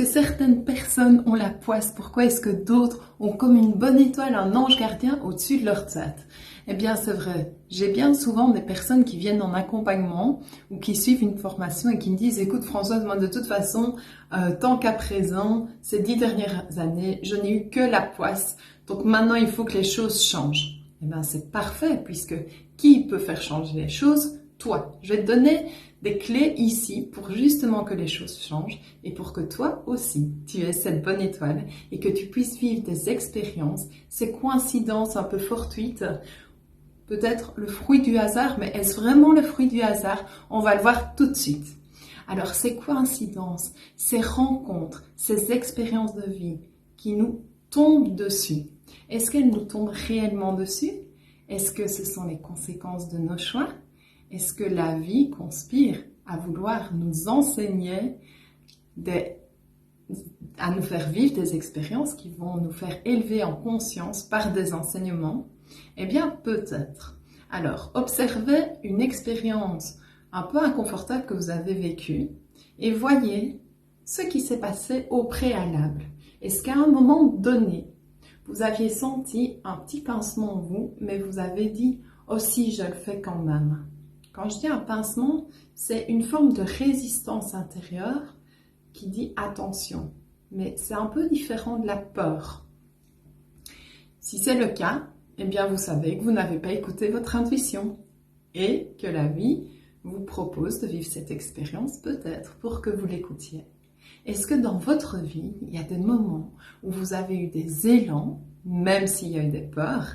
que certaines personnes ont la poisse? Pourquoi est-ce que d'autres ont comme une bonne étoile, un ange gardien au-dessus de leur tête? Eh bien, c'est vrai. J'ai bien souvent des personnes qui viennent en accompagnement ou qui suivent une formation et qui me disent « Écoute Françoise, moi de toute façon, tant qu'à présent, ces 10 dernières années, je n'ai eu que la poisse. Donc maintenant, il faut que les choses changent. » Eh bien, c'est parfait puisque qui peut faire changer les choses? Toi. Je vais te donner des clés ici pour justement que les choses changent et pour que toi aussi, tu aies cette bonne étoile et que tu puisses vivre des expériences, ces coïncidences un peu fortuites, peut-être le fruit du hasard, mais est-ce vraiment le fruit du hasard? On va le voir tout de suite. Alors, ces coïncidences, ces rencontres, ces expériences de vie qui nous tombent dessus, est-ce qu'elles nous tombent réellement dessus? Est-ce que ce sont les conséquences de nos choix? Est-ce que la vie conspire à vouloir nous enseigner à nous faire vivre des expériences qui vont nous faire élever en conscience par des enseignements? Eh bien, peut-être. Alors, observez une expérience un peu inconfortable que vous avez vécue et voyez ce qui s'est passé au préalable. Est-ce qu'à un moment donné, vous aviez senti un petit pincement en vous, mais vous avez dit « Oh si, je le fais quand même ». Quand je dis un pincement, c'est une forme de résistance intérieure qui dit « Attention ». Mais c'est un peu différent de la peur. Si c'est le cas, eh bien vous savez que vous n'avez pas écouté votre intuition et que la vie vous propose de vivre cette expérience peut-être pour que vous l'écoutiez. Est-ce que dans votre vie, il y a des moments où vous avez eu des élans, même s'il y a eu des peurs,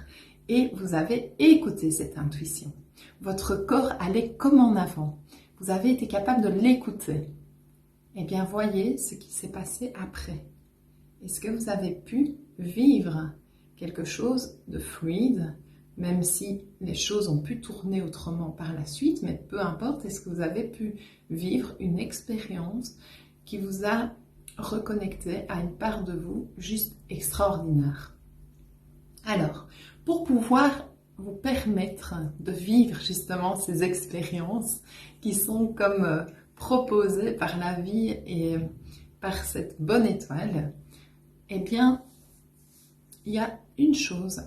et vous avez écouté cette intuition? Votre corps allait comme en avant. Vous avez été capable de l'écouter. Eh bien, voyez ce qui s'est passé après. Est-ce que vous avez pu vivre quelque chose de fluide, même si les choses ont pu tourner autrement par la suite, mais peu importe, est-ce que vous avez pu vivre une expérience qui vous a reconnecté à une part de vous juste extraordinaire? Alors, pour pouvoir vous permettre de vivre justement ces expériences qui sont comme proposées par la vie et par cette bonne étoile, eh bien, il y a une chose,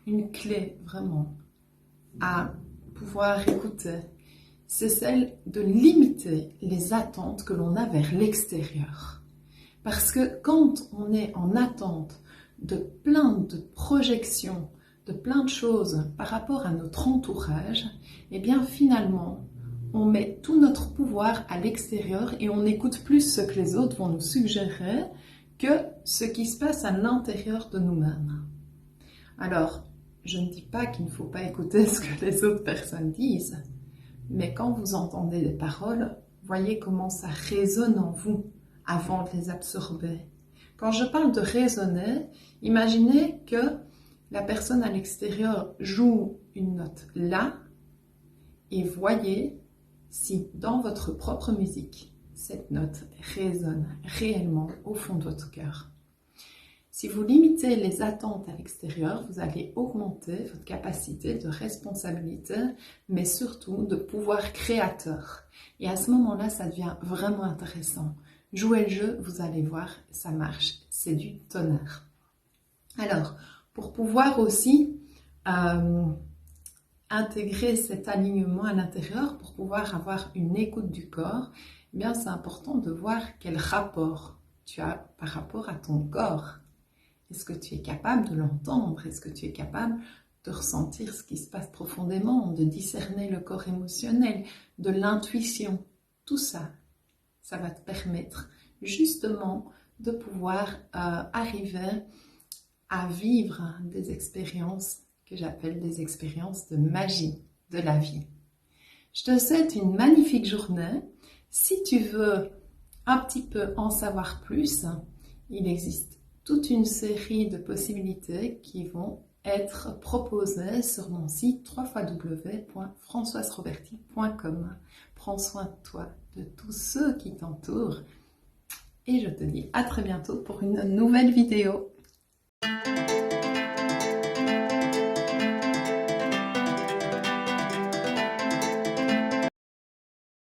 une clé vraiment à pouvoir écouter, c'est celle de limiter les attentes que l'on a vers l'extérieur. Parce que quand on est en attente de plein de projections, de plein de choses par rapport à notre entourage, eh bien finalement, on met tout notre pouvoir à l'extérieur et on écoute plus ce que les autres vont nous suggérer que ce qui se passe à l'intérieur de nous-mêmes. Alors, je ne dis pas qu'il ne faut pas écouter ce que les autres personnes disent, mais quand vous entendez des paroles, voyez comment ça résonne en vous avant de les absorber. Quand je parle de résonner, imaginez que la personne à l'extérieur joue une note là et voyez si dans votre propre musique, cette note résonne réellement au fond de votre cœur. Si vous limitez les attentes à l'extérieur, vous allez augmenter votre capacité de responsabilité, mais surtout de pouvoir créateur. Et à ce moment-là, ça devient vraiment intéressant. Jouez le jeu, vous allez voir, ça marche. C'est du tonnerre. Alors, pour pouvoir aussi intégrer cet alignement à l'intérieur, pour pouvoir avoir une écoute du corps, eh bien, c'est important de voir quel rapport tu as par rapport à ton corps. Est-ce que tu es capable de l'entendre? Est-ce que tu es capable de ressentir ce qui se passe profondément, de discerner le corps émotionnel, de l'intuition? Tout ça, ça va te permettre justement de pouvoir arriver à vivre des expériences que j'appelle des expériences de magie de la vie. Je te souhaite une magnifique journée. Si tu veux un petit peu en savoir plus, il existe toute une série de possibilités qui vont être proposées sur mon site www.françoiseroberti.com. Prends soin de toi, de tous ceux qui t'entourent et je te dis à très bientôt pour une nouvelle vidéo.